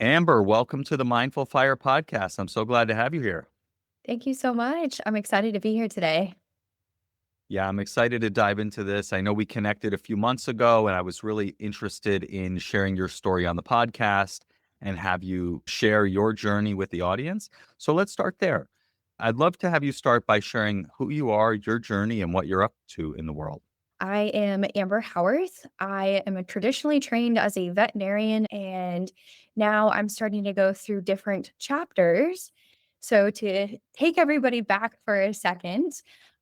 Amber, welcome to the Mindful Fire podcast. I'm so glad to have you here. Thank you so much. I'm excited to be here today. Yeah, I'm excited to dive into this. I know we connected a few months ago, and I was really interested in sharing your story on the podcast and have you share your journey with the audience. So let's start there. I'd love to have you start by sharing who you are, your journey, and what you're up to in the world. I am Amber Howarth. I am a traditionally trained as a veterinarian, and now I'm starting to go through different chapters. So, to take everybody back for a second,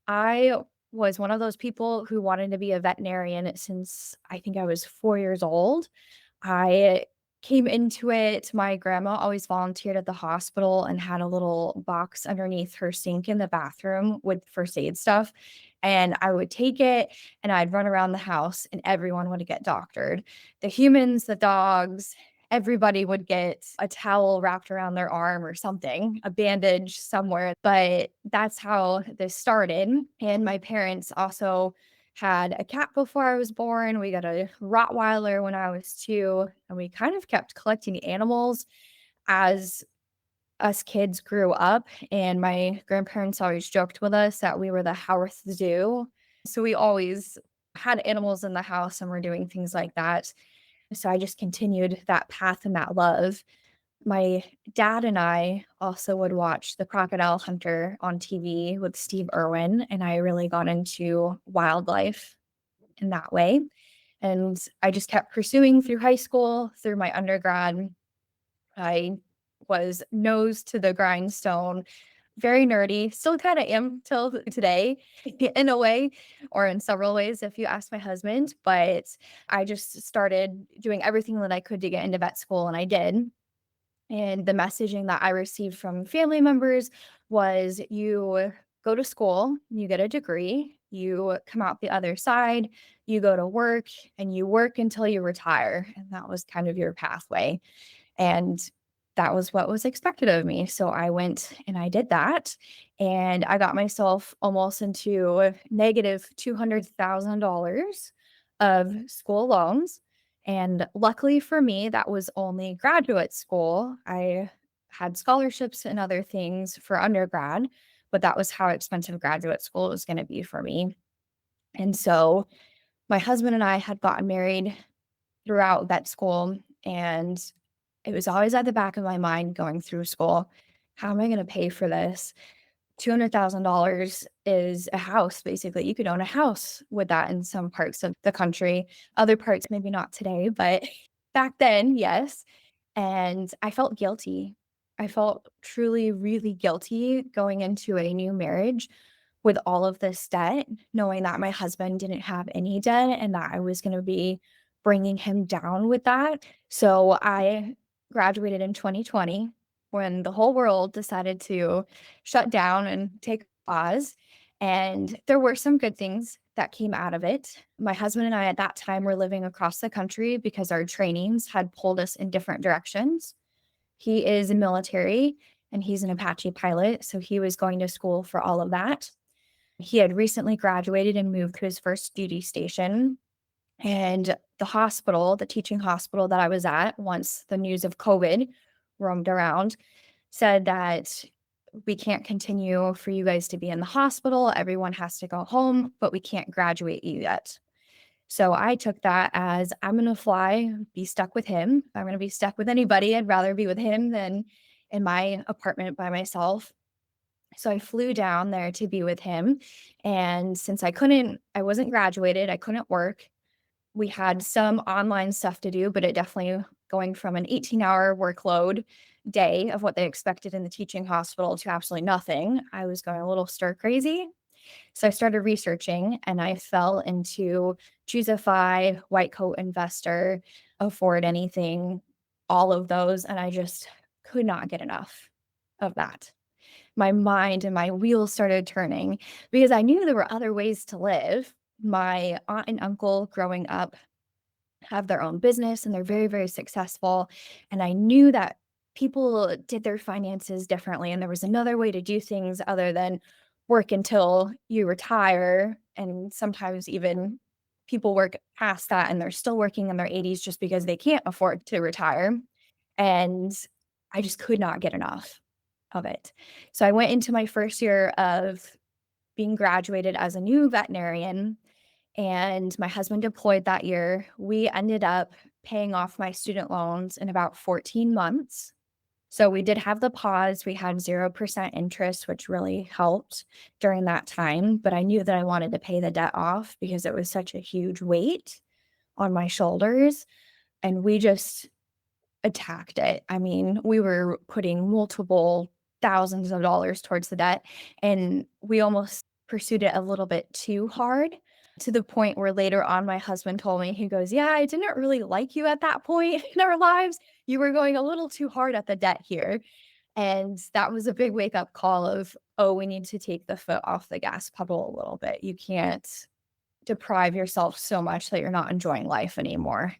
I was one of those people who wanted to be a veterinarian since I think I was 4 years old. I came into it. My grandma always volunteered at the hospital and had a little box underneath her sink in the bathroom with first aid stuff. And I would take it and I'd run around the house and everyone would get doctored. The humans, the dogs, everybody would get a towel wrapped around their arm or something, a bandage somewhere. But that's how this started. And my parents also had a cat before I was born. We got a Rottweiler when I was 2, and we kind of kept collecting animals as us kids grew up, and my grandparents always joked with us that we were the Howarth Zoo. So we always had animals in the house and we're doing things like that. So I just continued that path and that love. My dad and I also would watch The Crocodile Hunter on TV with Steve Irwin, and I really got into wildlife in that way. And I just kept pursuing through high school, through my undergrad. I was nose to the grindstone, very nerdy, still kind of am till today in a way, or in several ways, if you ask my husband. But I just started doing everything that I could to get into vet school, and I did. And the messaging that I received from family members was you go to school, you get a degree, you come out the other side, you go to work, and you work until you retire. And that was kind of your pathway. And that was what was expected of me. So I went and I did that. And I got myself almost into negative $200,000 of school loans. And luckily for me, that was only graduate school. I had scholarships and other things for undergrad, but that was how expensive graduate school was going to be for me. And so my husband and I had gotten married throughout vet school, and it was always at the back of my mind going through school. How am I going to pay for this? $200,000 is a house, basically. You could own a house with that in some parts of the country. Other parts, maybe not today, but back then, yes. And I felt guilty. I felt truly, really guilty going into a new marriage with all of this debt, knowing that my husband didn't have any debt and that I was going to be bringing him down with that. So I graduated in 2020 when the whole world decided to shut down and take a pause. And there were some good things that came out of it. My husband and I at that time were living across the country because our trainings had pulled us in different directions. He is military and he's an Apache pilot. So he was going to school for all of that. He had recently graduated and moved to his first duty station. And the hospital, the teaching hospital that I was at, once the news of COVID roamed around, said that we can't continue for you guys to be in the hospital. Everyone has to go home, but we can't graduate you yet. So I took that as I'm going to fly, be stuck with him. If I'm going to be stuck with anybody, I'd rather be with him than in my apartment by myself. So I flew down there to be with him. And since I wasn't graduated, I couldn't work. We had some online stuff to do, but it definitely going from an 18-hour workload day of what they expected in the teaching hospital to absolutely nothing. I was going a little stir crazy. So I started researching and I fell into Choosify, White Coat Investor, Afford Anything, all of those. And I just could not get enough of that. My mind and my wheels started turning because I knew there were other ways to live. My aunt and uncle growing up have their own business and they're very, very successful. And I knew that people did their finances differently. And there was another way to do things other than work until you retire. And sometimes even people work past that and they're still working in their 80s just because they can't afford to retire. and I just could not get enough of it. So I went into my first year of being graduated as a new veterinarian, and my husband deployed that year. We ended up paying off my student loans in about 14 months. So we did have the pause. We had 0% interest, which really helped during that time. But I knew that I wanted to pay the debt off because it was such a huge weight on my shoulders. And we just attacked it. I mean, we were putting multiple thousands of dollars towards the debt, and we almost pursued it a little bit too hard, to the point where later on my husband told me, he goes, "Yeah, I didn't really like you at that point in our lives. You were going a little too hard at the debt here." And that was a big wake up call of, oh, we need to take the foot off the gas pedal a little bit. You can't deprive yourself so much that you're not enjoying life anymore.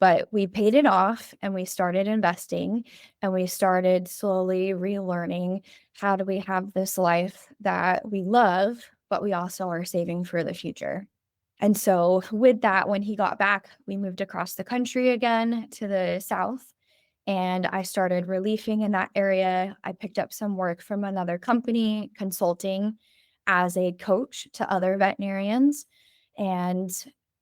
But we paid it off and we started investing and we started slowly relearning, how do we have this life that we love, but we also are saving for the future. And so, with that, when he got back, we moved across the country again to the South, and I started reliefing in that area. I picked up some work from another company, consulting as a coach to other veterinarians, and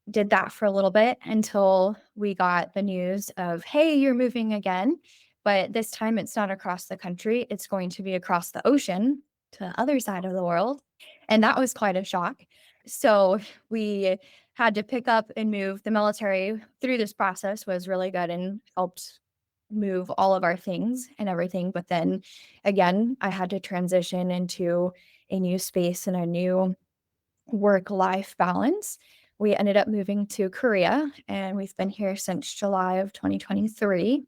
did that for a little bit until we got the news of, hey, you're moving again. But this time it's not across the country, it's going to be across the ocean to the other side of the world. And that was quite a shock. So we had to pick up and move. The military through this process was really good and helped move all of our things and everything. But then again, I had to transition into a new space and a new work life balance. We ended up moving to Korea, and we've been here since July of 2023.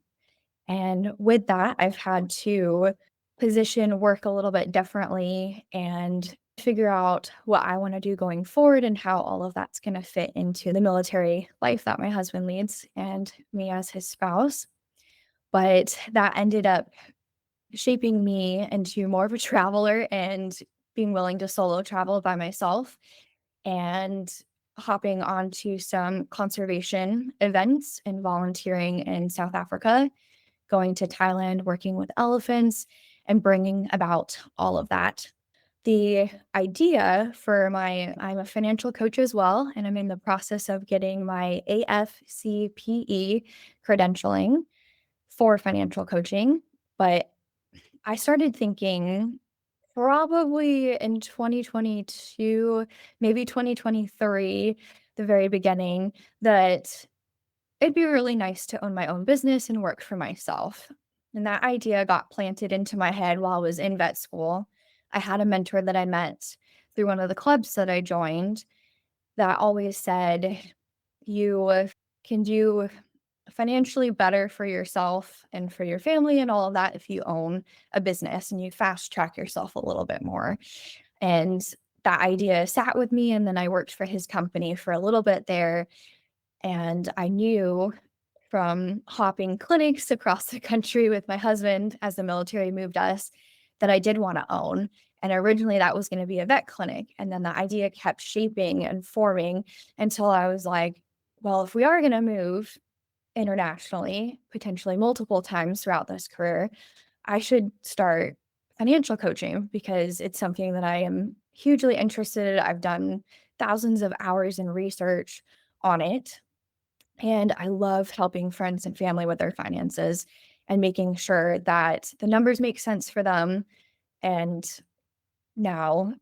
And with that, I've had to position work a little bit differently and figure out what I want to do going forward and how all of that's going to fit into the military life that my husband leads and me as his spouse. But that ended up shaping me into more of a traveler and being willing to solo travel by myself and hopping onto some conservation events and volunteering in South Africa, going to Thailand, working with elephants, and bringing about all of that. The idea for I'm a financial coach as well, and I'm in the process of getting my AFCPE credentialing for financial coaching. But I started thinking probably in 2022, maybe 2023, the very beginning, that it'd be really nice to own my own business and work for myself. And that idea got planted into my head while I was in vet school. I had a mentor that I met through one of the clubs that I joined that always said, you can do financially better for yourself and for your family and all of that if you own a business and you fast track yourself a little bit more. And that idea sat with me. And then I worked for his company for a little bit there. And I knew from hopping clinics across the country with my husband as the military moved us that I did want to own. And originally that was going to be a vet clinic. And then the idea kept shaping and forming until I was like, well, if we are going to move internationally, potentially multiple times throughout this career, I should start financial coaching because it's something that I am hugely interested in. I've done thousands of hours in research on it. And I love helping friends and family with their finances and making sure that the numbers make sense for them. And now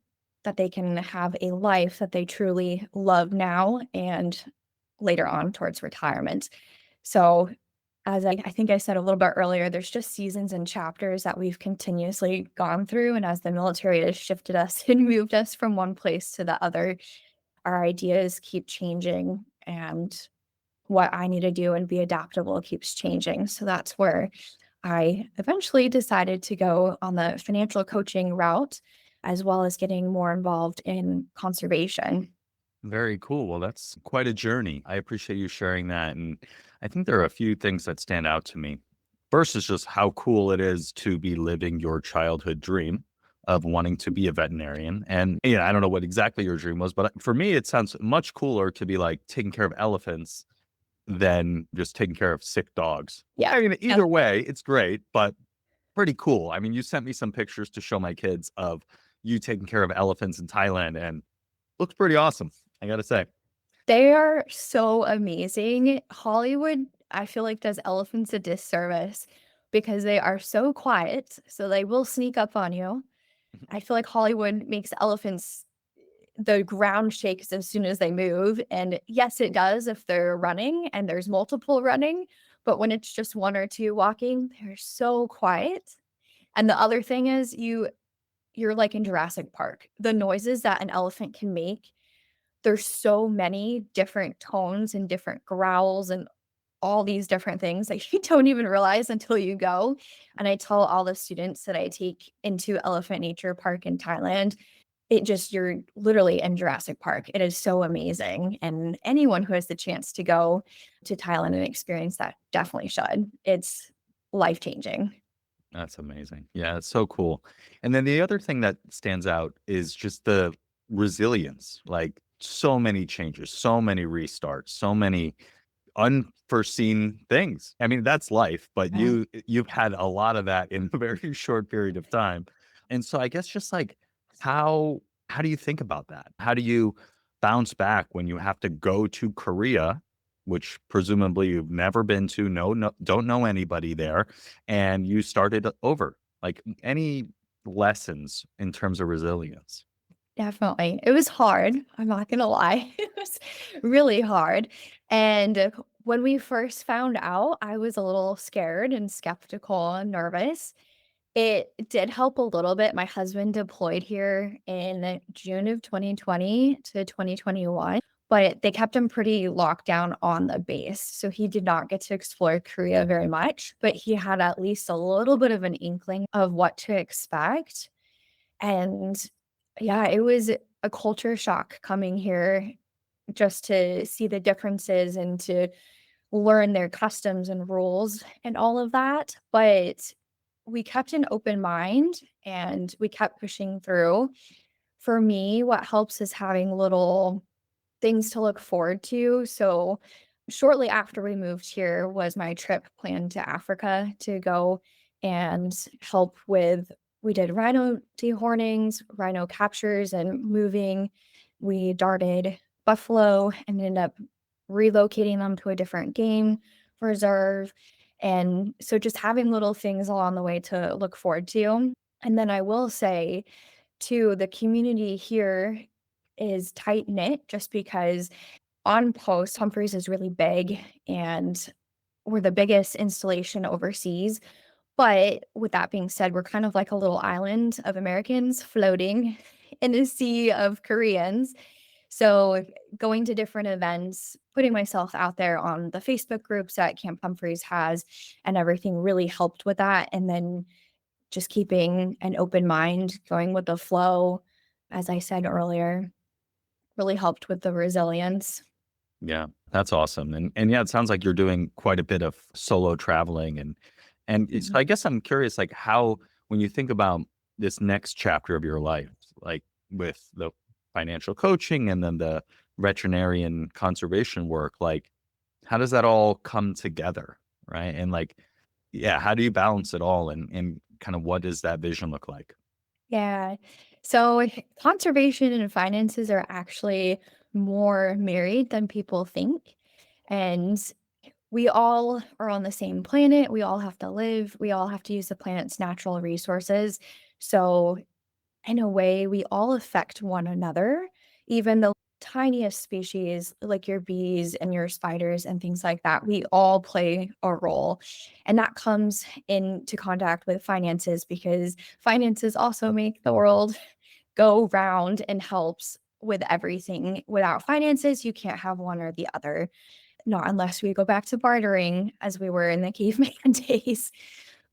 that they can have a life that they truly love now and later on towards retirement. So, as I think I said a little bit earlier, there's just seasons and chapters that we've continuously gone through. And as the military has shifted us and moved us from one place to the other, our ideas keep changing. And what I need to do and be adaptable keeps changing. So that's where I eventually decided to go on the financial coaching route, as well as getting more involved in conservation. Very cool. Well, that's quite a journey. I appreciate you sharing that. And I think there are a few things that stand out to me. First is just how cool it is to be living your childhood dream of wanting to be a veterinarian. And I don't know what exactly your dream was, but for me, it sounds much cooler to be like taking care of elephants than just taking care of sick dogs. Yeah. I mean, Yep. either way, it's great, but pretty cool. I mean, you sent me some pictures to show my kids of you taking care of elephants in Thailand, and looks pretty awesome, I gotta say. They are so amazing. Hollywood, I feel like, does elephants a disservice because they are so quiet, so they will sneak up on you. I feel like Hollywood makes elephants the ground shakes as soon as they move, and yes, it does if they're running and there's multiple running, but when it's just 1 or 2 walking, they're so quiet. And the other thing is you're like in Jurassic Park. The noises that an elephant can make, there's so many different tones and different growls and all these different things that you don't even realize until you go. And I tell all the students that I take into Elephant Nature Park in Thailand, it just you're literally in Jurassic Park. It is so amazing, and anyone who has the chance to go to Thailand and experience that definitely should. It's life-changing. That's amazing. Yeah, it's so cool. And then the other thing that stands out is just the resilience. Like so many changes, so many restarts, so many unforeseen things. I mean, that's life, but Yeah. you've had a lot of that in a very short period of time. And so I guess just like how how do you think about that? How do you bounce back when you have to go to Korea, which presumably you've never been to, no, don't know anybody there, and you started over? Like any lessons in terms of resilience? Definitely. It was hard, I'm not gonna lie. It was really hard, and, when we first found out, I was a little scared and skeptical and nervous. It did help a little bit. My husband deployed here in June of 2020 to 2021, but they kept him pretty locked down on the base, so he did not get to explore Korea very much, but he had at least a little bit of an inkling of what to expect, and yeah, it was a culture shock coming here just to see the differences and to learn their customs and rules and all of that, but we kept an open mind and we kept pushing through. For me, what helps is having little things to look forward to. So, shortly after we moved here was my trip planned to Africa to go and help with we did rhino dehornings, rhino captures and moving. We darted buffalo and ended up relocating them to a different game reserve. And so just having little things along the way to look forward to. And then I will say too, the community here is tight knit just because on post, Humphreys is really big and we're the biggest installation overseas. But with that being said, we're kind of like a little island of Americans floating in a sea of Koreans. So going to different events, putting myself out there on the Facebook groups that Camp Humphreys has and everything really helped with that. And then just keeping an open mind, going with the flow, as I said earlier, really helped with the resilience. Yeah, that's awesome. And yeah, it sounds like you're doing quite a bit of solo traveling so Mhm. I guess I'm curious like how when you think about this next chapter of your life, like with the financial coaching and then the veterinarian conservation work, like how does that all come together? Right. And like, yeah, how do you balance it all and kind of what does that vision look like? Yeah. So conservation and finances are actually more married than people think. And we all are on the same planet. We all have to live. We all have to use the planet's natural resources. So in a way, we all affect one another, even the tiniest species like your bees and your spiders and things like that. We all play a role. And that comes into contact with finances because finances also make the world go round and helps with everything. Without finances, you can't have one or the other, not unless we go back to bartering as we were in the caveman days.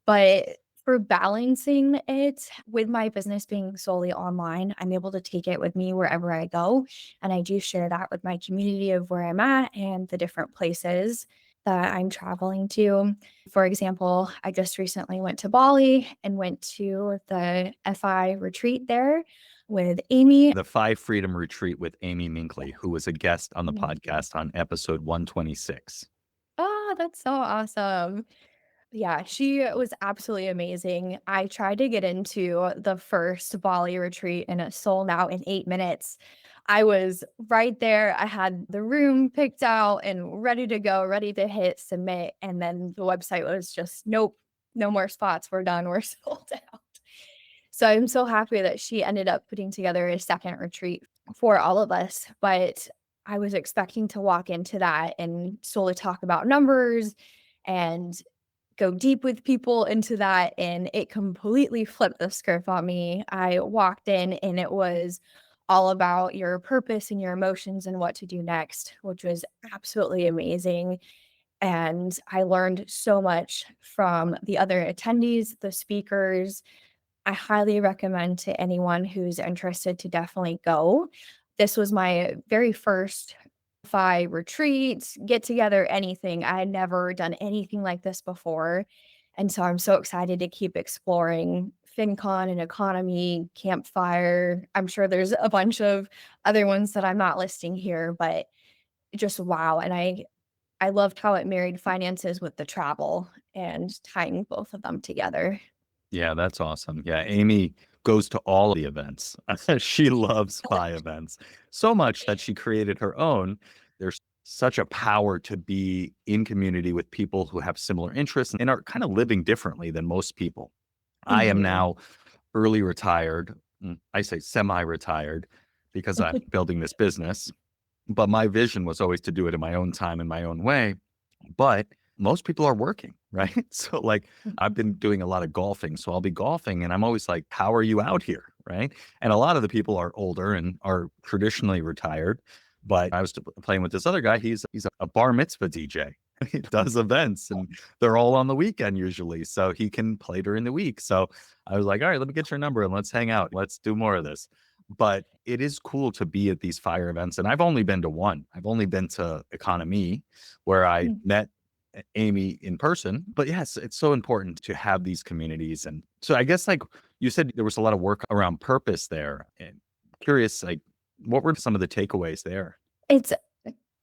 But for balancing it with my business being solely online, I'm able to take it with me wherever I go. And I do share that with my community of where I'm at and the different places that I'm traveling to. For example, I just recently went to Bali and went to the FI retreat there with Amy. The Five Freedom Retreat with Amy Minkley, who was a guest on the Mhm. podcast on episode 126. That's so awesome. Yeah, she was absolutely amazing. I tried to get into the first Bali retreat and it sold out in 8 minutes. I was right there. I had the room picked out and ready to go, ready to hit submit. And then the website was just, nope, no more spots. We're done. We're sold out. So I'm so happy that she ended up putting together a second retreat for all of us. But I was expecting to walk into that and solely talk about numbers and go deep with people into that, and it completely flipped the script on me. I walked in and it was all about your purpose and your emotions and what to do next, which was absolutely amazing. And I learned so much from the other attendees, the speakers. I highly recommend to anyone who's interested to definitely go. This was my very first FI retreat, get together, anything. I had never done anything like this before. And so I'm so excited to keep exploring FinCon and economy, campfire. I'm sure there's a bunch of other ones that I'm not listing here, but just wow. And I loved how it married finances with the travel and tying both of them together. Yeah, that's awesome. Yeah, Amy goes to all the events. She loves spy events so much that she created her own. There's such a power to be in community with people who have similar interests and are kind of living differently than most people. I am Mhm. now early retired. I say semi-retired because I'm building this business, but my vision was always to do it in my own time, in my own way. But most people are working, right? So, like, I've been doing a lot of golfing. So I'll be golfing and I'm always like, how are you out here? Right. And a lot of the people are older and are traditionally retired. But I was playing with this other guy. He's a bar mitzvah DJ. He does events and they're all on the weekend usually. So he can play during the week. So I was like, all right, let me get your number and let's hang out. Let's do more of this. But it is cool to be at these fire events. And I've only been to one. I've only been to Economy where I Mm. met Amy in person. But yes, it's so important to have these communities. And so I guess like you said, there was a lot of work around purpose there. And curious, like, what were some of the takeaways there? It's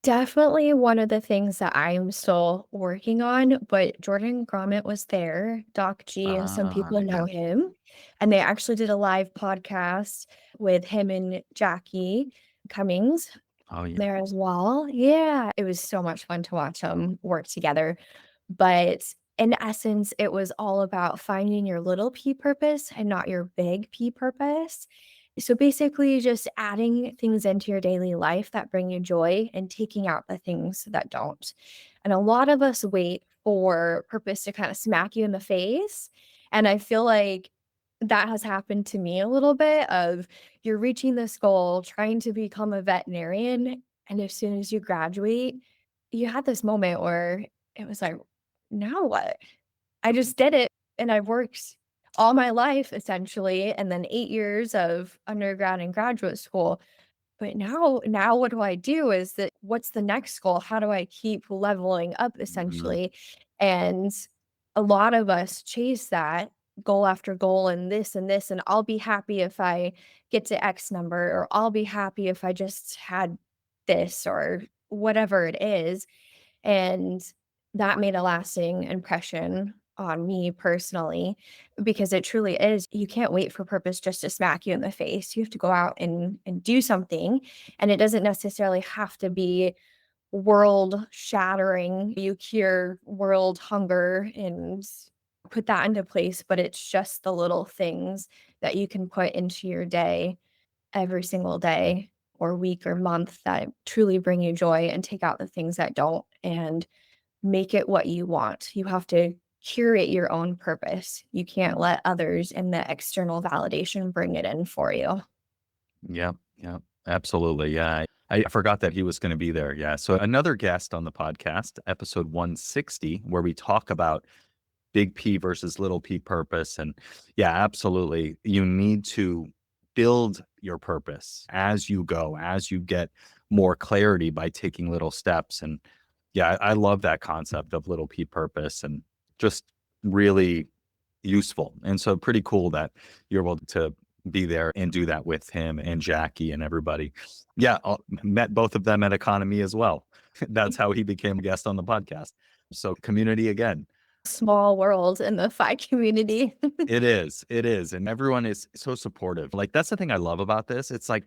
definitely one of the things that I'm still working on, but Jordan Gromit was there, Doc G, and some Ah, people know yeah. him, and they actually did a live podcast with him and Jackie Cummings Oh, yeah. there as well. Yeah, it was so much fun to watch them work together, but in essence, it was all about finding your little P purpose and not your big P purpose. So basically, just adding things into your daily life that bring you joy and taking out the things that don't. And a lot of us wait for purpose to kind of smack you in the face. And I feel like that has happened to me a little bit of you're reaching this goal, trying to become a veterinarian. And as soon as you graduate, you had this moment where it was like, now what? I just did it and I've worked all my life essentially and then 8 years of undergrad and graduate school. But now what do I do? Is that what's the next goal? How do I keep leveling up Mhm. essentially? And a lot of us chase that goal after goal and this, and I'll be happy if I get to X number, or I'll be happy if I just had this or whatever it is. And that made a lasting impression on me personally because it truly is you can't wait for purpose just to smack you in the face. You have to go out and do something, and it doesn't necessarily have to be world shattering. You cure world hunger and put that into place, but it's just the little things that you can put into your day every single day or week or month that truly bring you joy and take out the things that don't and make it what you want. You have to curate your own purpose. You can't let others and the external validation bring it in for you. Yeah, yeah, absolutely. Yeah. I forgot that he was going to be there. Yeah. So another guest on the podcast, episode 160, where we talk about big P versus little p purpose. And yeah, absolutely. You need to build your purpose as you go, as you get more clarity by taking little steps. And yeah, I love that concept of little p purpose and just really useful. And so pretty cool that you're able to be there and do that with him and Jackie and everybody. Yeah, met both of them at Economy as well. That's how he became a guest on the podcast. So community again. Small world in the Fi community. It is, and everyone is so supportive. Like, that's the thing I love about this. It's like,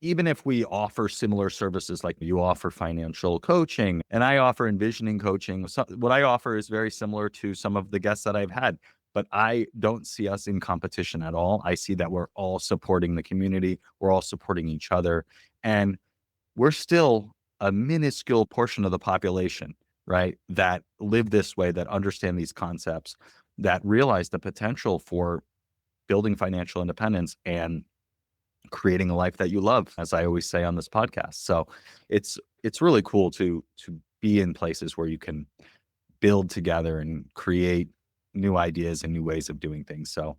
even if we offer similar services, like you offer financial coaching and I offer envisioning coaching, so what I offer is very similar to some of the guests that I've had, but I don't see us in competition at all. I see that we're all supporting the community, we're all supporting each other, and we're still a minuscule portion of the population, right? That live this way, that understand these concepts, that realize the potential for building financial independence and creating a life that you love, as I always say on this podcast. So it's really cool to be in places where you can build together and create new ideas and new ways of doing things. So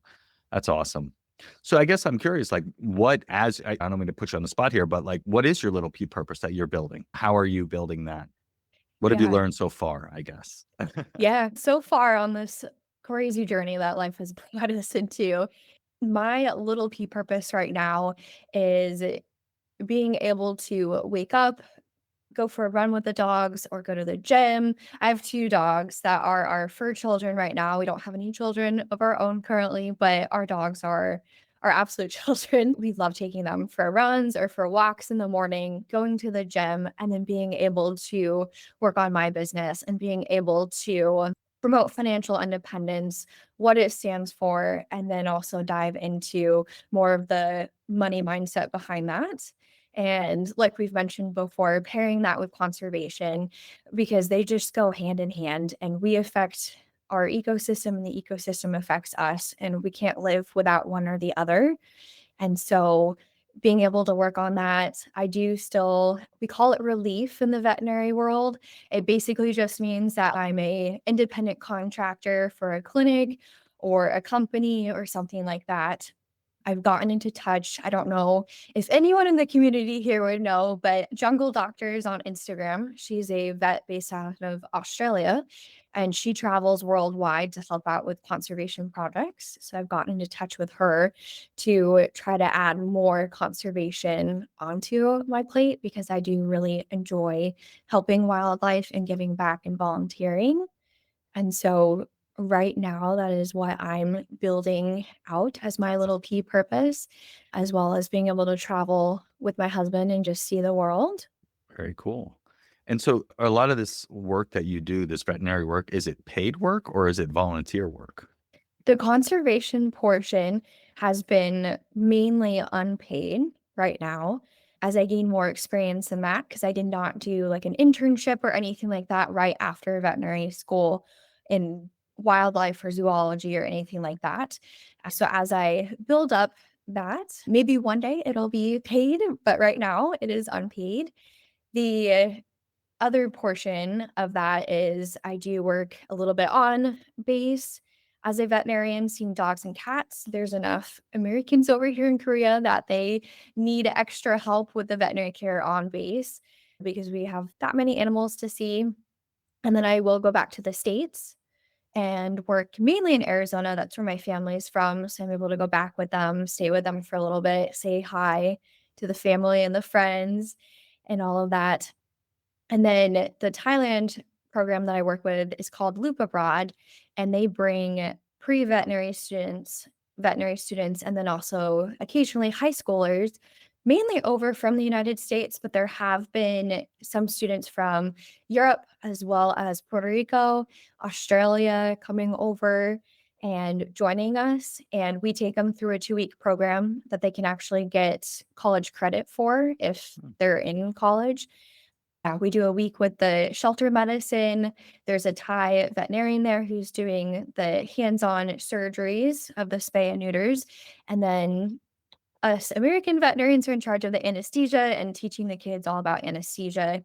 that's awesome. So I guess I'm curious, like, what, as I don't mean to put you on the spot here, but like, what is your little P purpose that you're building? How are you building that? What have you Yeah. learned so far, I guess? Yeah. So far on this crazy journey that life has brought us into, my little P purpose right now is being able to wake up, go for a run with the dogs, or go to the gym. I have 2 dogs that are our fur children right now. We don't have any children of our own currently, but our dogs are our absolute children. We love taking them for runs or for walks in the morning, going to the gym, and then being able to work on my business and being able to promote financial independence, what it stands for, and then also dive into more of the money mindset behind that. And like we've mentioned before, pairing that with conservation because they just go hand in hand and we affect our ecosystem and the ecosystem affects us and we can't live without one or the other. And so being able to work on that, I do still we call it relief in the veterinary world. It basically just means that I'm a independent contractor for a clinic or a company or something like that. I've gotten into touch. I don't know if anyone in the community here would know, but Jungle Doctors on Instagram. She's a vet based out of Australia and she travels worldwide to help out with conservation projects. So I've gotten into touch with her to try to add more conservation onto my plate because I do really enjoy helping wildlife and giving back and volunteering. And so right now, that is what I'm building out as my little key purpose, as well as being able to travel with my husband and just see the world. Very cool. And so a lot of this work that you do, this veterinary work, is it paid work or is it volunteer work? The conservation portion has been mainly unpaid right now as I gain more experience in that because I did not do like an internship or anything like that right after veterinary school in wildlife or zoology or anything like that. So as I build up that, maybe one day it'll be paid, but right now it is unpaid. The other portion of that is I do work a little bit on base as a veterinarian, seeing dogs and cats. There's enough Americans over here in Korea that they need extra help with the veterinary care on base because we have that many animals to see. And then I will go back to the States and work mainly in Arizona. That's where my family's from. So I'm able to go back with them, stay with them for a little bit, say hi to the family and the friends and all of that. And then the Thailand program that I work with is called Loop Abroad, and they bring veterinary students, and then also occasionally high schoolers, mainly over from the United States, but there have been some students from Europe as well as Puerto Rico, Australia coming over and joining us. And we take them through a 2-week program that they can actually get college credit for if they're in college. Yeah, we do a week with the shelter medicine. There's a Thai veterinarian there who's doing the hands-on surgeries of the spay and neuters. And then us American veterinarians are in charge of the anesthesia and teaching the kids all about anesthesia,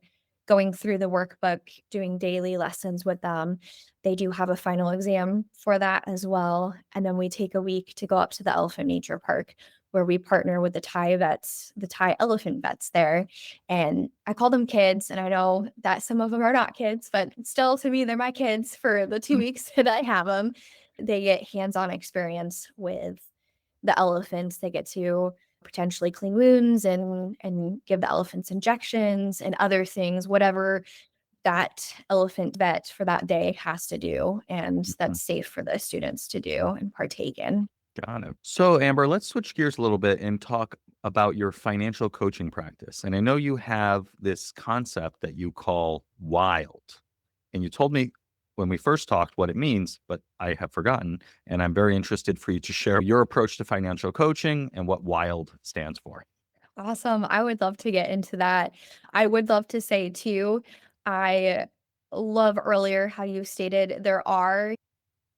going through the workbook, doing daily lessons with them. They do have a final exam for that as well. And then we take a week to go up to the Elephant Nature Park where we partner with the Thai vets, the Thai elephant vets there. And I call them kids. And I know that some of them are not kids, but still to me, they're my kids for the 2 weeks that I have them. They get hands on experience with the elephants. They get to potentially clean wounds and give the elephants injections and other things, whatever that elephant vet for that day has to do and Mhm. that's safe for the students to do and partake in. Got it. So, Amber, let's switch gears a little bit and talk about your financial coaching practice. And I know you have this concept that you call WILD. And you told me when we first talked what it means, but I have forgotten. And I'm very interested for you to share your approach to financial coaching and what WILD stands for. Awesome. I would love to get into that. I would love to say too, I love earlier how you stated there are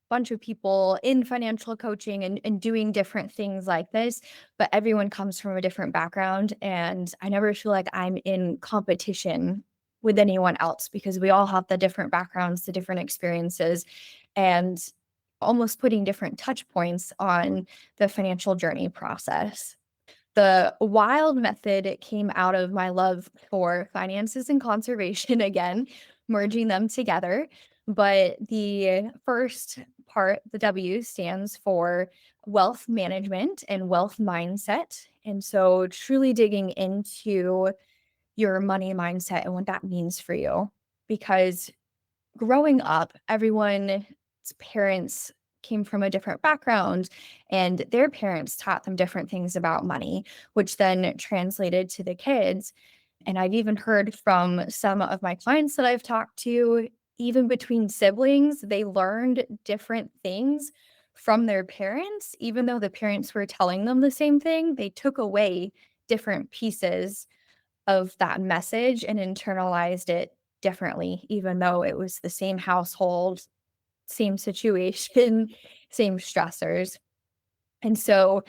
bunch of people in financial coaching and doing different things like this, but everyone comes from a different background. And I never feel like I'm in competition with anyone else because we all have the different backgrounds, the different experiences, and almost putting different touch points on the financial journey process. The wild method came out of my love for finances and conservation again, merging them together. But the first part, the W, stands for wealth management and wealth mindset. And so, truly digging into your money mindset and what that means for you. Because growing up, everyone's parents came from a different background and their parents taught them different things about money, which then translated to the kids. And I've even heard from some of my clients that I've talked to, even between siblings, they learned different things from their parents, even though the parents were telling them the same thing, they took away different pieces of that message and internalized it differently, even though it was the same household, same situation, same stressors. And so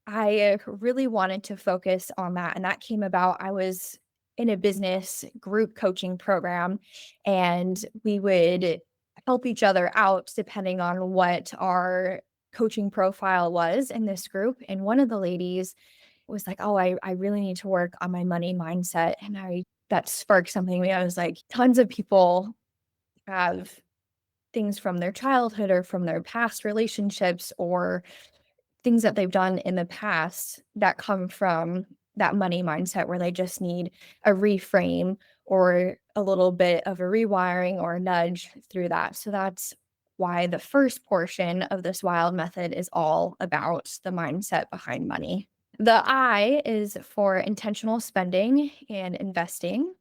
I really wanted to focus on that. And that came about. I was in a business group coaching program, and we would help each other out depending on what our coaching profile was in this group. And one of the ladies was like, "Oh, I really need to work on my money mindset." And I that sparked something in me. I was like, tons of people have things from their childhood or from their past relationships or things that they've done in the past that come from that money mindset where they just need a reframe or a little bit of a rewiring or a nudge through that. So that's why the first portion of this wild method is all about the mindset behind money. The I is for intentional spending and investing.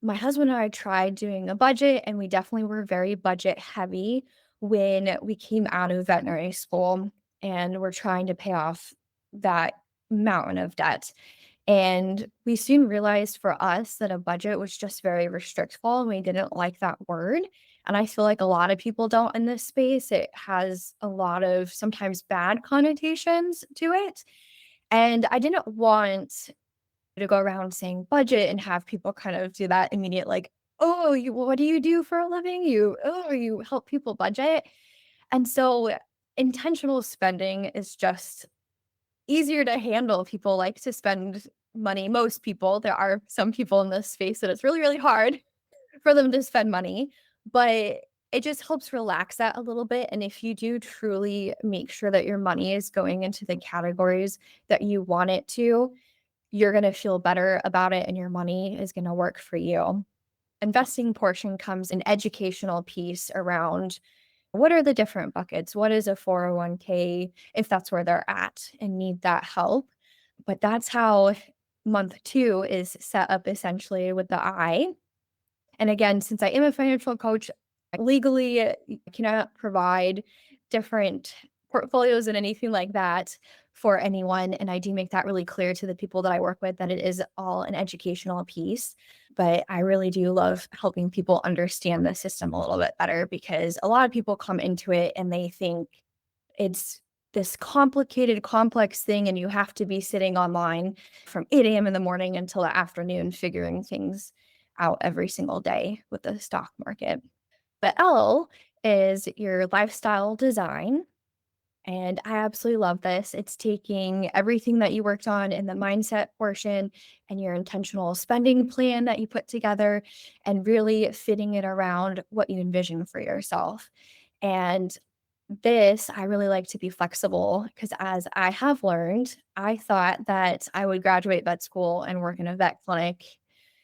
My husband and I tried doing a budget, and we definitely were very budget heavy when we came out of veterinary school and we're trying to pay off that mountain of debt. And we soon realized for us that a budget was just very restrictful and we didn't like that word. And I feel like a lot of people don't in this space. It has a lot of sometimes bad connotations to it. And I didn't want to go around saying budget and have people kind of do that immediate, like, "Oh, you what do you do for a living? You help people budget." And so intentional spending is just easier to handle. People like to spend money. Most people, there are some people in this space that it's really, really hard for them to spend money, but it just helps relax that a little bit. And if you do truly make sure that your money is going into the categories that you want it to, you're going to feel better about it and your money is going to work for you. Investing portion comes an educational piece around what are the different buckets? What is a 401k if that's where they're at and need that help? But that's how month two is set up essentially with the I. And again, since I am a financial coach, legally I cannot provide different portfolios and anything like that for anyone. And I do make that really clear to the people that I work with that it is all an educational piece. But I really do love helping people understand the system a little bit better because a lot of people come into it and they think it's this complicated, complex thing, and you have to be sitting online from 8 a.m. in the morning until the afternoon figuring things out every single day with the stock market. But L is your lifestyle design. And I absolutely love this. It's taking everything that you worked on in the mindset portion and your intentional spending plan that you put together and really fitting it around what you envision for yourself. And this, I really like to be flexible because as I have learned, I thought that I would graduate vet school and work in a vet clinic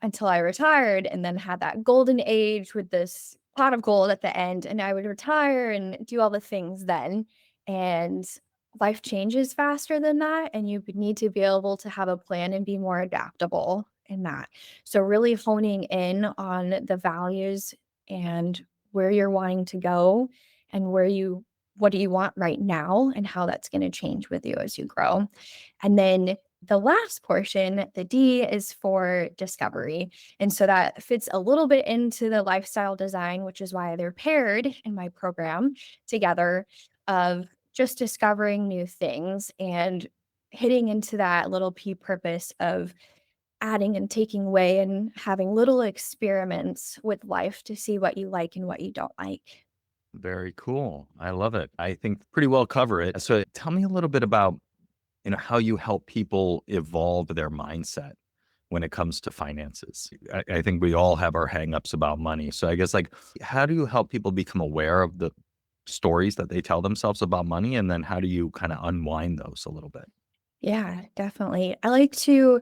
until I retired and then had that golden age with this pot of gold at the end. And I would retire and do all the things then. And life changes faster than that. And you would need to be able to have a plan and be more adaptable in that. So, really honing in on the values and where you're wanting to go and what do you want right now and how that's going to change with you as you grow. And then the last portion, the D, is for discovery. And so that fits a little bit into the lifestyle design, which is why they're paired in my program together of just discovering new things and hitting into that little P purpose of adding and taking away and having little experiments with life to see what you like and what you don't like. Very cool. I love it. I think pretty well cover it. So tell me a little bit about, how you help people evolve their mindset when it comes to finances. I think we all have our hangups about money. So I guess like how do you help people become aware of the stories that they tell themselves about money? And then how do you kind of unwind those a little bit? Yeah, definitely. I like to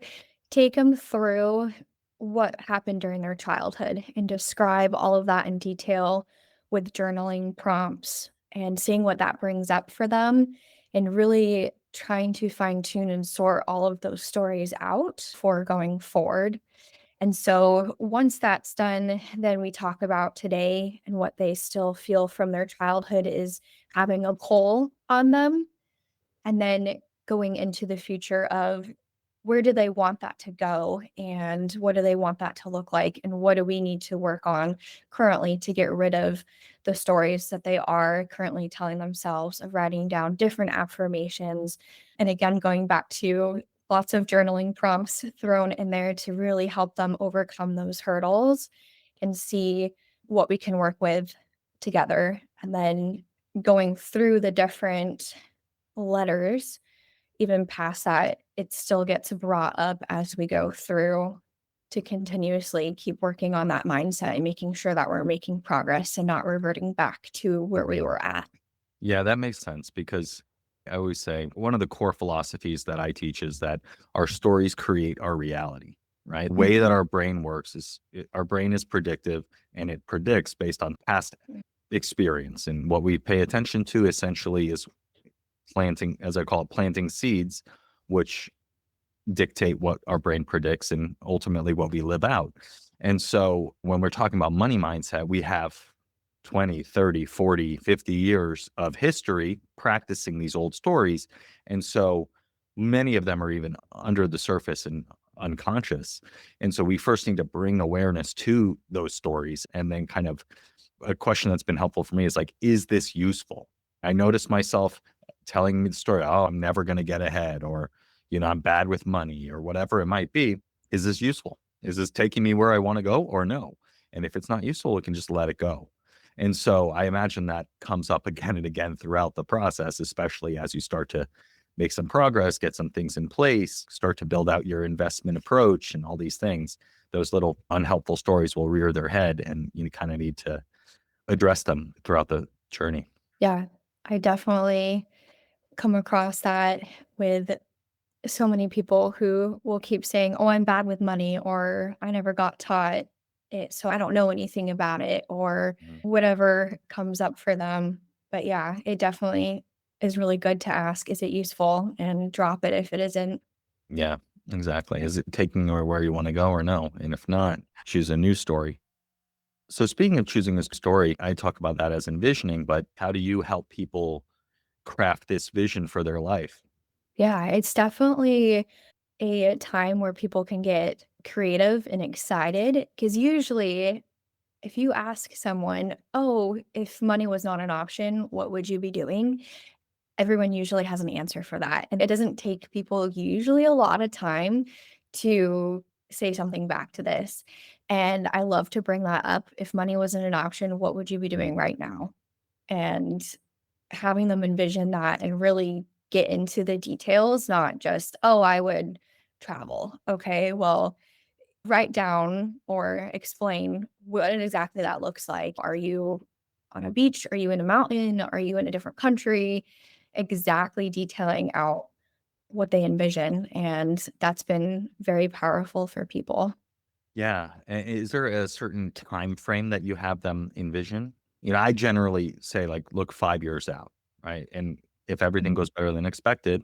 take them through what happened during their childhood and describe all of that in detail with journaling prompts and seeing what that brings up for them and really trying to fine tune and sort all of those stories out for going forward. And so once that's done, then we talk about today and what they still feel from their childhood is having a pull on them and then going into the future of where do they want that to go and what do they want that to look like and what do we need to work on currently to get rid of the stories that they are currently telling themselves of writing down different affirmations and again going back to lots of journaling prompts thrown in there to really help them overcome those hurdles and see what we can work with together and then going through the different letters, even past that, it still gets brought up as we go through to continuously keep working on that mindset and making sure that we're making progress and not reverting back to where we were at. Yeah, that makes sense because I always say one of the core philosophies that I teach is that our stories create our reality, right? The way that Mhm. our brain works is our brain is predictive and it predicts based on past experience. And what we pay attention to essentially is planting, as I call it, planting seeds, which dictate what our brain predicts and ultimately what we live out. And so when we're talking about money mindset, we have 20, 30, 40, 50 years of history practicing these old stories. And so many of them are even under the surface and unconscious. And so we first need to bring awareness to those stories. And then kind of a question that's been helpful for me is like, is this useful? I notice myself telling me the story, oh, I'm never going to get ahead, or, I'm bad with money, or whatever it might be. Is this useful? Is this taking me where I want to go or no? And if it's not useful, we can just let it go. And so I imagine that comes up again and again throughout the process, especially as you start to make some progress, get some things in place, start to build out your investment approach and all these things. Those little unhelpful stories will rear their head, and you kind of need to address them throughout the journey. Yeah, I definitely come across that with so many people who will keep saying, "Oh, I'm bad with money," or "I never got taught it, so I don't know anything about it," or Mhm. whatever comes up for them. But yeah, it definitely is really good to ask, "Is it useful?" and drop it if it isn't. Yeah, exactly. Is it taking you where you want to go or no? And if not, choose a new story. So speaking of choosing a story, I talk about that as envisioning, but how do you help people craft this vision for their life? Yeah, it's definitely a time where people can get creative and excited because usually if you ask someone, "Oh, if money was not an option, what would you be doing?" Everyone usually has an answer for that, and it doesn't take people usually a lot of time to say something back to this, and I love to bring that up. If money wasn't an option, what would you be doing right now? And having them envision that and really get into the details, not just, "Oh, I would travel." Okay, well, write down or explain what exactly that looks like. Are you on a beach? Are you in a mountain? Are you in a different country? Exactly detailing out what they envision. And that's been very powerful for people. Yeah. Is there a certain time frame that you have them envision? I generally say, like, look 5 years out, right? And if everything Mhm. goes better than expected,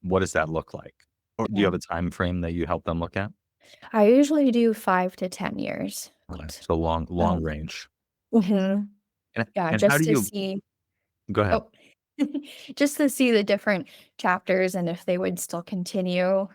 what does that look like? Or do you Yeah. have a time frame that you help them look at? I usually do 5 to 10 years Okay. out. So long Um, range. mhm. Yeah, And how just do to you see go ahead. oh, just to see the different chapters and if they would still continue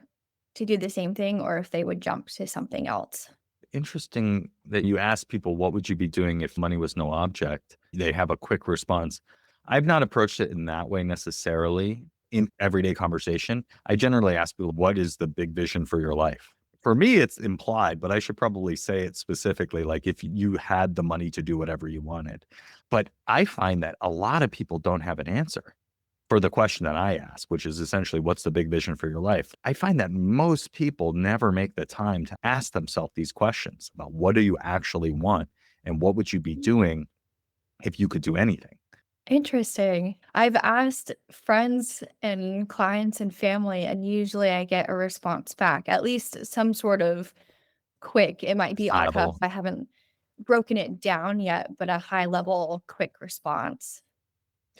to do the same thing or if they would jump to something else. Interesting that you ask people, "What would you be doing if money was no object?" They have a quick response. I've not approached it in that way necessarily in everyday conversation. I generally ask people, "What is the big vision for your life?" For me, it's implied, but I should probably say it specifically, like, if you had the money to do whatever you wanted. But I find that a lot of people don't have an answer for the question that I ask, which is essentially, what's the big vision for your life? I find that most people never make the time to ask themselves these questions about what do you actually want and what would you be doing if you could do anything? Interesting. I've asked friends and clients and family, and usually I get a response back, at least some sort of quick. It might be High off cuff. level. I haven't broken it down yet, but a high level quick response.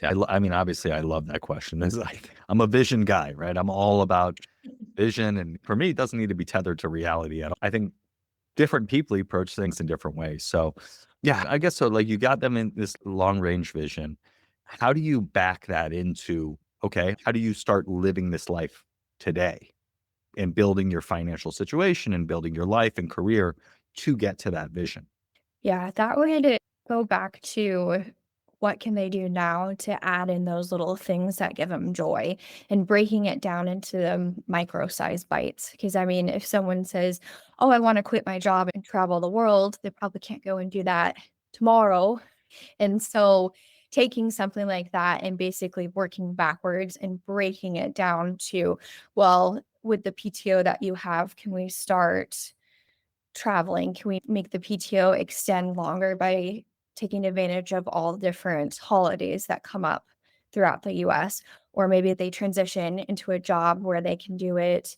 Yeah, I mean, obviously, I love that question. It's like, I'm a vision guy, right? I'm all about vision. And for me, it doesn't need to be tethered to reality at all. I think different people approach things in different ways. So, yeah, I guess so. Like, you got them in this long range vision. How do you back that into, okay, how do you start living this life today and building your financial situation and building your life and career to get to that vision? Yeah, that would go back to what can they do now to add in those little things that give them joy and breaking it down into the micro size bites. Because I mean, if someone says, "Oh, I want to quit my job and travel the world," they probably can't go and do that tomorrow. And so taking something like that and basically working backwards and breaking it down to, well, with the PTO that you have, can we start traveling? Can we make the PTO extend longer by taking advantage of all the different holidays that come up throughout the US? Or maybe they transition into a job where they can do it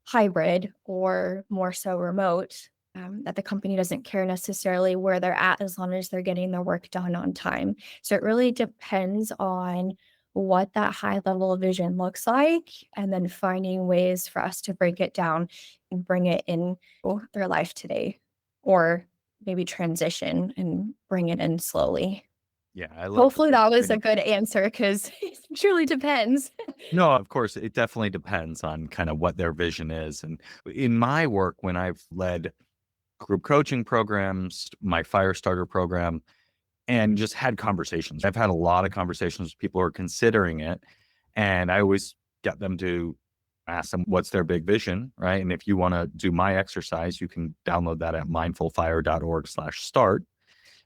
hybrid or more so remote, that the company doesn't care necessarily where they're at as long as they're getting their work done on time. So it really depends on what that high level vision looks like, and then finding ways for us to break it down and bring it in their life today, or maybe transition and bring it in slowly. Yeah, I love the Hopefully way that you was frame a it. good answer because it truly depends. No, of course, it definitely depends on kind of what their vision is. And in my work, when I've led group coaching programs, my fire starter program, and just had conversations. I've had a lot of conversations with people who are considering it, and I always get them to ask them what's their big vision, right? And if you want to do my exercise, you can download that at mindfulfire.org/start.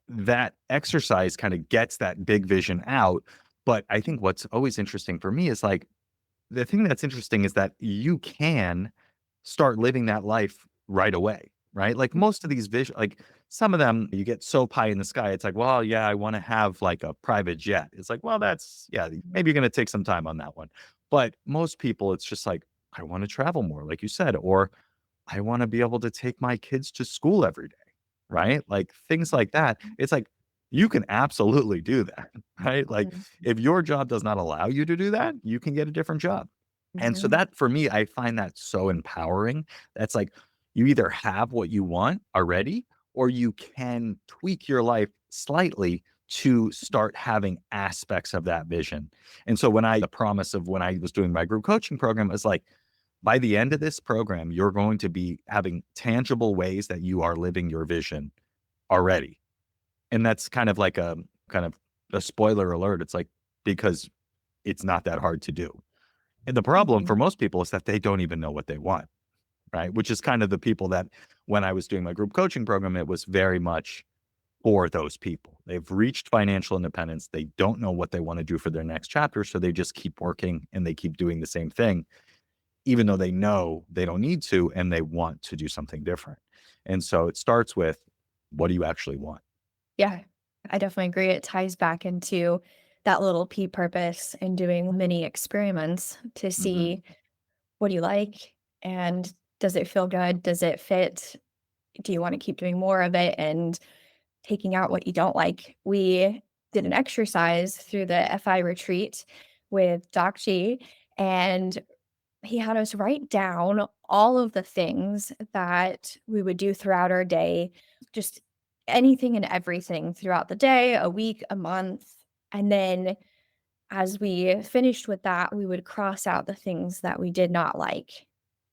That exercise kind of gets that big vision out. But I think what's always interesting for me is like the thing that's interesting is that you can start living that life right away, right? Like most of these vision, like some of them, you get so pie in the sky. It's like, well, yeah, I want to have like a private jet. It's like, well, that's, yeah, maybe you're going to take some time on that one. But most people, it's just like, I want to travel more, like you said, or I want to be able to take my kids to school every day, right? Like things like that. It's like, you can absolutely do that, right? Like Mhm, if your job does not allow you to do that, you can get a different job. And so mhm, that for me, I find that so empowering. That's like you either have what you want already, or you can tweak your life slightly to start having aspects of that vision. And so the promise of when I was doing my group coaching program is like, by the end of this program, you're going to be having tangible ways that you are living your vision already. And that's kind of a spoiler alert. It's like, because it's not that hard to do. And the problem for mhm. most people is that they don't even know what they want, right? Which is kind of the people that when I was doing my group coaching program, it was very much for those people. They've reached financial independence. They don't know what they want to do for their next chapter. So they just keep working and they keep doing the same thing, even though they know they don't need to and they want to do something different. And so it starts with, what do you actually want? Yeah, I definitely agree. It ties back into that little P purpose and doing mini experiments to Mhm. see what do you like and does it feel good? Does it fit do you want to keep doing more of it and taking out what you don't like? We did an exercise through the FI retreat with Doc G, and he had us write down all of the things that we would do throughout our day, just anything and everything throughout the day, a week, a month. And then as we finished with that, we would cross out the things that we did not like.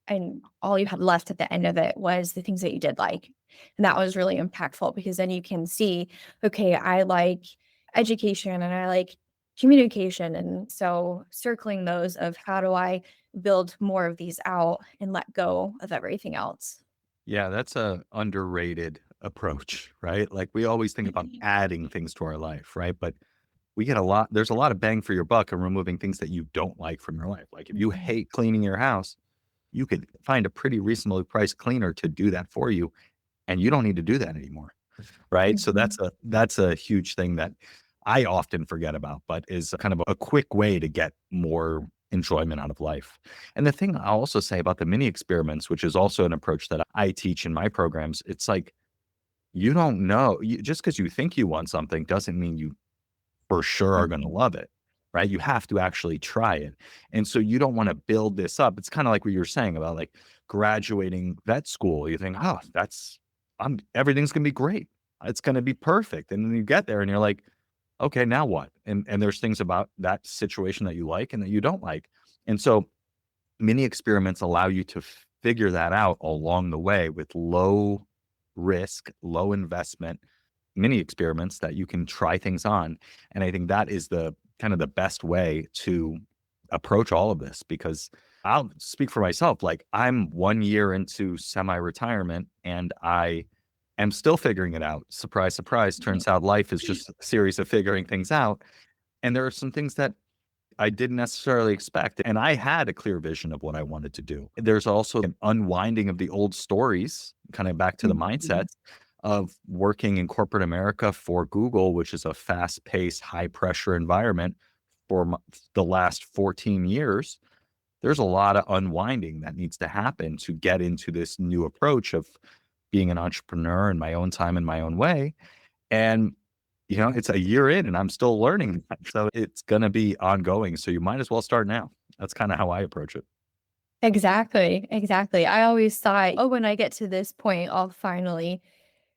And all you had left at the end of it was the things that you did like. And that was really impactful because then you can see, okay, I like education and I like communication. And so circling those of how do I build more of these out and let go of everything else. Yeah, that's a underrated approach, right? Like we always think about adding things to our life, right? But we get a lot there's a lot of bang for your buck in removing things that you don't like from your life. Like if you Mhm. hate cleaning your house, you could find a pretty reasonably priced cleaner to do that for you, and you don't need to do that anymore, right? So Mhm. that's a huge thing that I often forget about, but is kind of a quick way to get more enjoyment out of life. And the thing I'll also say about the mini experiments, which is also an approach that I teach in my programs, it's like you don't know. Just because you think you want something doesn't mean you for sure are gonna Mhm. love it, right? You have to actually try it. And so you don't wanna build this up. It's kinda like what you were saying about, like, graduating vet school. You think, "Oh, that's everything's gonna be great. It's gonna be perfect." And then you get there and you're like, "Okay, now what?" And there's things about that situation that you like and that you don't like. And so mini experiments allow you to figure that out along the way with low risk, low investment mini experiments that you can try things on. And I think that is the kind of the best way to approach all of this because I'll speak for myself. Like I'm 1 year into semi retirement and I am still figuring it out. Surprise, surprise. Turns out life is just a series of figuring things out. And there are some things that I didn't necessarily expect, and I had a clear vision of what I wanted to do. There's also an unwinding of the old stories, kind of back to the Mhm. mindsets of working in corporate America for Google, which is a fast-paced, high-pressure environment for the last 14 years. There's a lot of unwinding that needs to happen to get into this new approach of being an entrepreneur in my own time, in my own way, and it's a year in and I'm still learning that, so it's gonna be ongoing, so you might as well start now. That's kinda how I approach it. Exactly, exactly. I always thought, oh, when I get to this point, I'll finally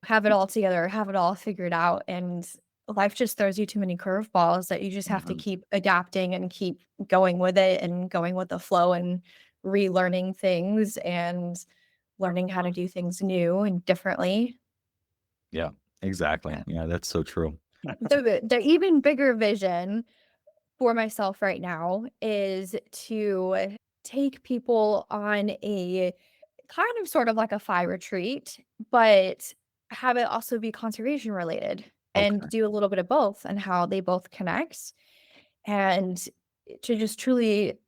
have it all together, have it all figured out. And life just throws you too many curveballs that you just have to Mhm. keep adapting and keep going with it and going with the flow and relearning things and learning how to do things new and differently. Yeah, exactly. Yeah. Yeah, that's so true. The even bigger vision for myself right now is to take people on a kind of sort of like a FI retreat, but have it also be conservation related and Okay, do a little bit of both and how they both connect and to just truly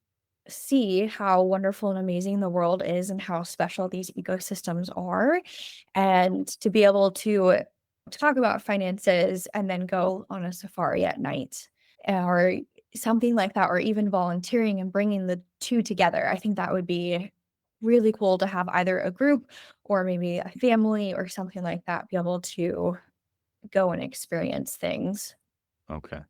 see how wonderful and amazing the world is and how special these ecosystems are and to be able to talk about finances and then go on a safari at night or something like that, or even volunteering and bringing the two together. I think that would be really cool to have either a group or maybe a family or something like that be able to go and experience things. okay.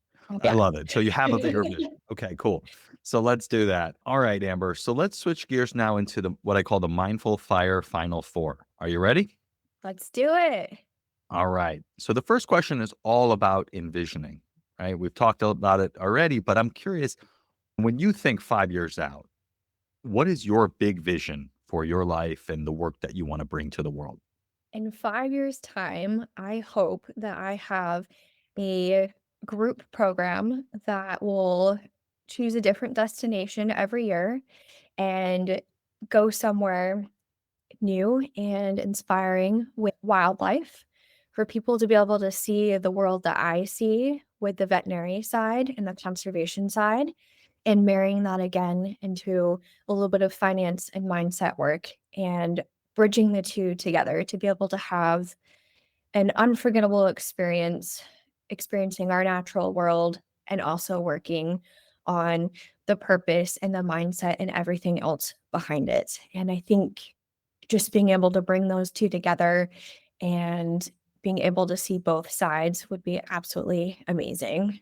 I Yeah. love it. So you have a bigger vision. Okay, cool. So let's do that. Alright, Amber. So let's switch gears now into the what I call the mindful fire final 4. Are you ready? Let's do it. Alright. So the first question is all about envisioning, right? We've talked about it already, but I'm curious, when you think 5 years out, what is your big vision for your life and the work that you wanna bring to the world? In 5 years' time, I hope that I have a group program that will choose a different destination every year and go somewhere new and inspiring with wildlife for people to be able to see the world that I see with the veterinary side and the conservation side, and marrying that again into a little bit of finance and mindset work and bridging the two together to be able to have an unforgettable experience experiencing our natural world and also working on the purpose and the mindset and everything else behind it. And I think just being able to bring those two together and being able to see both sides would be absolutely amazing.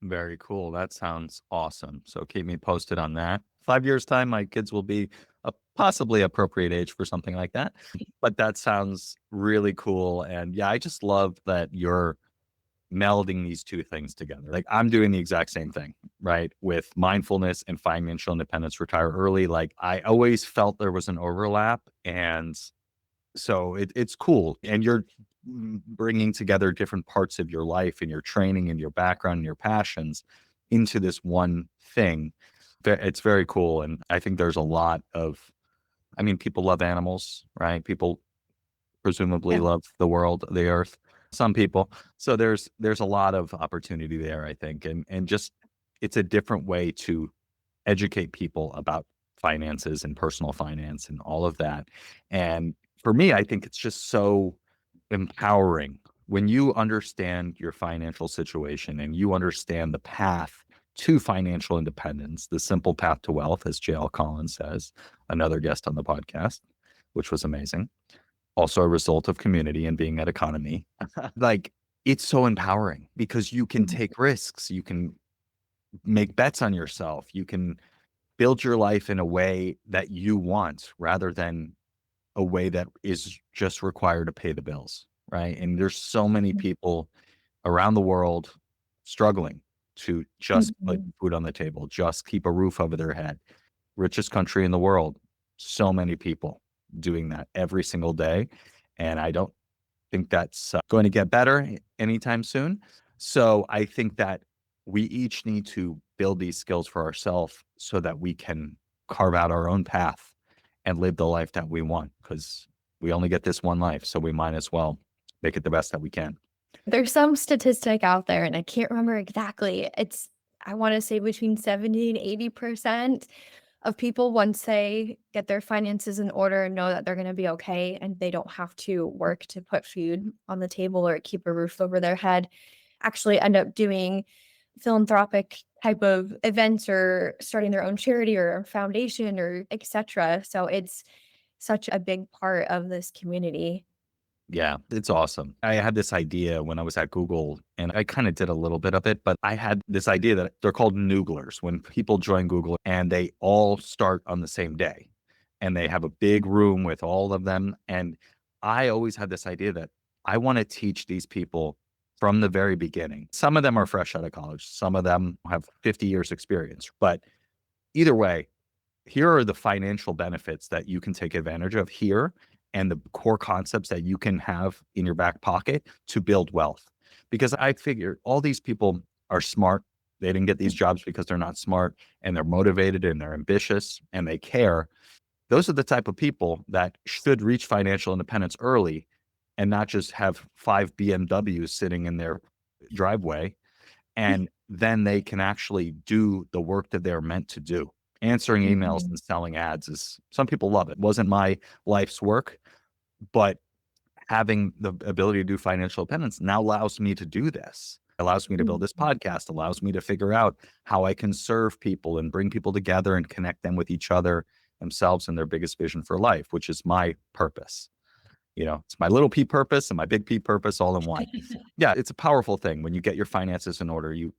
Very cool. That sounds awesome. So keep me posted on that. 5 years time, my kids will be a possibly appropriate age for something like that. But that sounds really cool. And yeah, I just love that you're melding these two things together. Like I'm doing the exact same thing, right? With mindfulness and financial independence, retire early. Like I always felt there was an overlap. And so it's cool. And you're bringing together different parts of your life and your training and your background and your passions into this one thing. It's very cool. And I think there's a lot of, I mean, people love animals, right? People presumably Yeah. love the world, the earth. Some people. So there's a lot of opportunity there, I think. And just it's a different way to educate people about finances and personal finance and all of that. And for me, I think it's just so empowering when you understand your financial situation and you understand the path to financial independence, the simple path to wealth, as J.L. Collins says, another guest on the podcast, which was amazing. Also a result of community and being at economy. Like it's so empowering because you can Mhm. take risks. You can make bets on yourself. You can build your life in a way that you want rather than a way that is just required to pay the bills, right? And there's so many people around the world struggling to just put Mhm. food on the table, just keep a roof over their head. Richest country in the world, so many people doing that every single day. And I don't think that's going to get better anytime soon. So I think that we each need to build these skills for ourselves so that we can carve out our own path and live the life that we want because we only get this one life. So we might as well make it the best that we can. There's some statistic out there, and I can't remember exactly. I want to say between 70 and 80% of people, once they get their finances in order and know that they're going to be okay and they don't have to work to put food on the table or keep a roof over their head, actually end up doing philanthropic type of events or starting their own charity or foundation or etc. So it's such a big part of this community. Yeah, it's awesome. I had this idea when I was at Google and I kind of did a little bit of it, but I had this idea that they're called nooglers when people join Google and they all start on the same day and they have a big room with all of them. And I always had this idea that I want to teach these people from the very beginning. Some of them are fresh out of college, some of them have 50 years experience, but either way, here are the financial benefits that you can take advantage of here and the core concepts that you can have in your back pocket to build wealth. Because I figure all these people are smart. They didn't get these jobs because they're not smart and they're motivated and they're ambitious and they care. Those are the type of people that should reach financial independence early and not just have 5 BMWs sitting in their driveway and then they can actually do the work that they're meant to do. Answering emails Mhm. and selling ads is some people love it. Wasn't my life's work, but having the ability to do financial independence now allows me to do this. Allows me to build this Mhm. podcast, allows me to figure out how I can serve people and bring people together and connect them with each other, themselves and their biggest vision for life, which is my purpose. You know, it's my little p purpose and my big P purpose all in one. Yeah, it's a powerful thing when you get your finances in order. You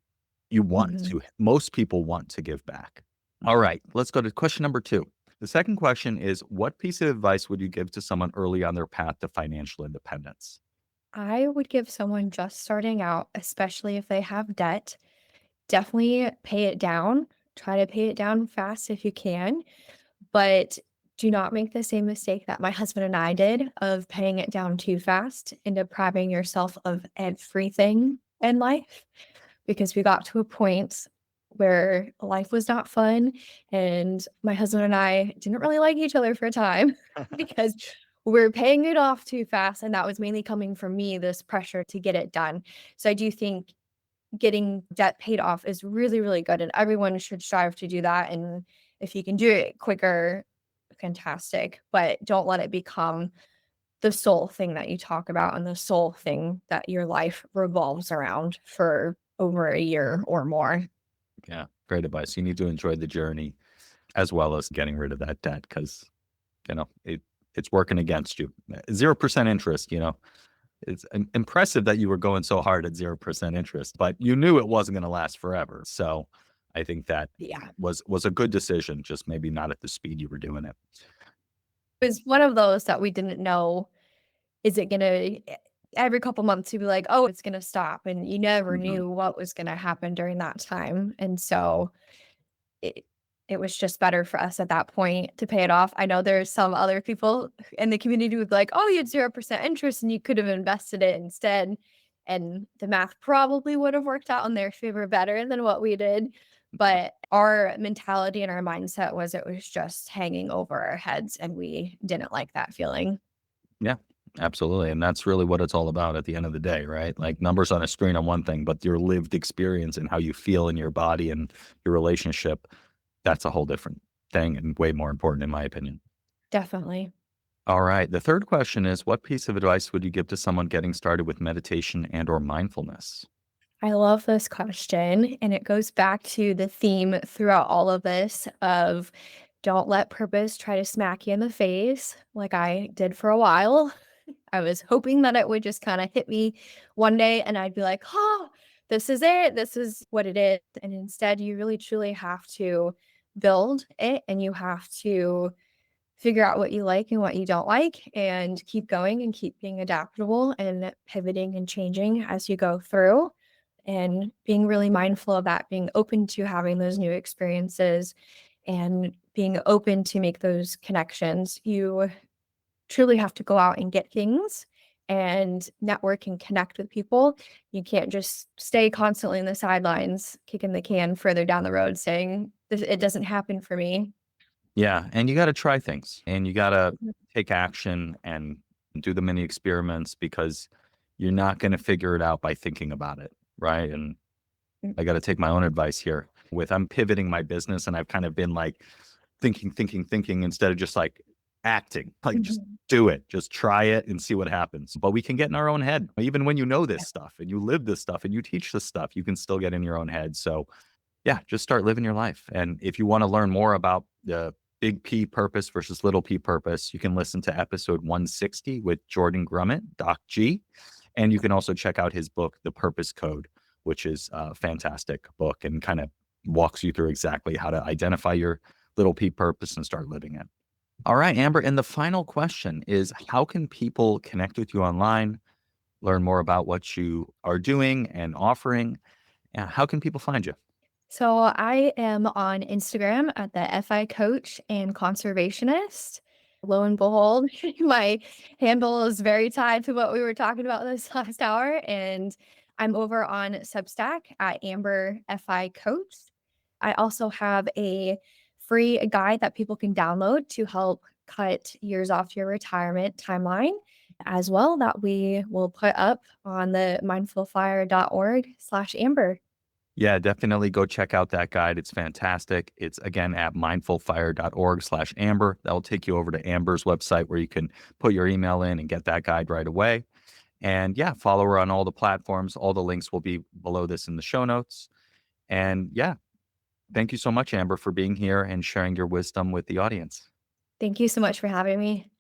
want Mhm. to. Most people want to give back. All right, let's go to question number 2. The second question is, what piece of advice would you give to someone early on their path to financial independence? I would give someone just starting out, especially if they have debt, definitely pay it down. Try to pay it down fast if you can, but do not make the same mistake that my husband and I did of paying it down too fast and depriving yourself of everything in life because we got to a point where life was not fun and my husband and I didn't really like each other for a time because we're paying it off too fast and that was mainly coming from me, this pressure to get it done. So I do think getting debt paid off is really, really good, and everyone should strive to do that, and if you can do it quicker, fantastic, but don't let it become the sole thing that you talk about and the sole thing that your life revolves around for over a year or more. Yeah, great advice. You need to enjoy the journey as well as getting rid of that debt because, you know, it's working against you. 0% interest, it's impressive that you were going so hard at 0% interest, but you knew it wasn't going to last forever. So I think that Yeah. was a good decision, just maybe not at the speed you were doing it. It was one of those that we didn't know, is it gonna every couple months you'd be like, "Oh, it's gonna stop," and you never Mhm. knew what was gonna happen during that time, and so it it was just better for us at that point to pay it off. I know there's some other people in the community who'd be like, "Oh, you had 0% interest and you could have invested it instead," and the math probably would have worked out in their favor better than what we did, but our mentality and our mindset was it was just hanging over our heads, and we didn't like that feeling. Yeah, absolutely. And that's really what it's all about at the end of the day, right? Like numbers on a screen are one thing, but your lived experience and how you feel in your body and your relationship, that's a whole different thing and way more important, in my opinion. Definitely. All right. The third question is, what piece of advice would you give to someone getting started with meditation and or mindfulness? I love this question, and it goes back to the theme throughout all of this of don't let purpose try to smack you in the face like I did for a while. I was hoping that it would just kind of hit me one day and I'd be like, "Oh, this is it. This is what it is." And instead, you really truly have to build it, and you have to figure out what you like and what you don't like and keep going and keep being adaptable and pivoting and changing as you go through, and being really mindful of that, being open to having those new experiences and being open to make those connections. You truly have to go out and get things and network and connect with people. You can't just stay constantly in the sidelines, kicking the can further down the road, saying, It doesn't happen for me." Yeah. And you got to try things and you got to Mhm. take action and do the mini experiments because you're not going to figure it out by thinking about it. Right. And I got to take my own advice here with I'm pivoting my business and I've kind of been like thinking instead of just like acting, like just Mhm. do it, just try it and see what happens. But we can get in our own head. Even when you know this Yeah. stuff and you live this stuff and you teach this stuff, you can still get in your own head. So yeah, just start living your life. And if you want to learn more about the big P purpose versus little p purpose, you can listen to episode 160 with Jordan Grummett, Doc G. And you can also check out his book, The Purpose Code, which is a fantastic book and kind of walks you through exactly how to identify your little p purpose and start living it. All right, Amber. And the final question is, how can people connect with you online, learn more about what you are doing and offering? And how can people find you? So I am on Instagram at the FI Coach and Conservationist. Lo and behold, my handle is very tied to what we were talking about this last hour. And I'm over on Substack at Amber FI Coach. I also have a free guide that people can download to help cut years off your retirement timeline as well, that we will put up on the mindfulfire.org/Amber. Yeah, definitely go check out that guide. It's fantastic. It's again at mindfulfire.org/Amber. That will take you over to Amber's website where you can put your email in and get that guide right away. And yeah, follow her on all the platforms. All the links will be below this in the show notes. And yeah, thank you so much, Amber, for being here and sharing your wisdom with the audience. Thank you so much for having me.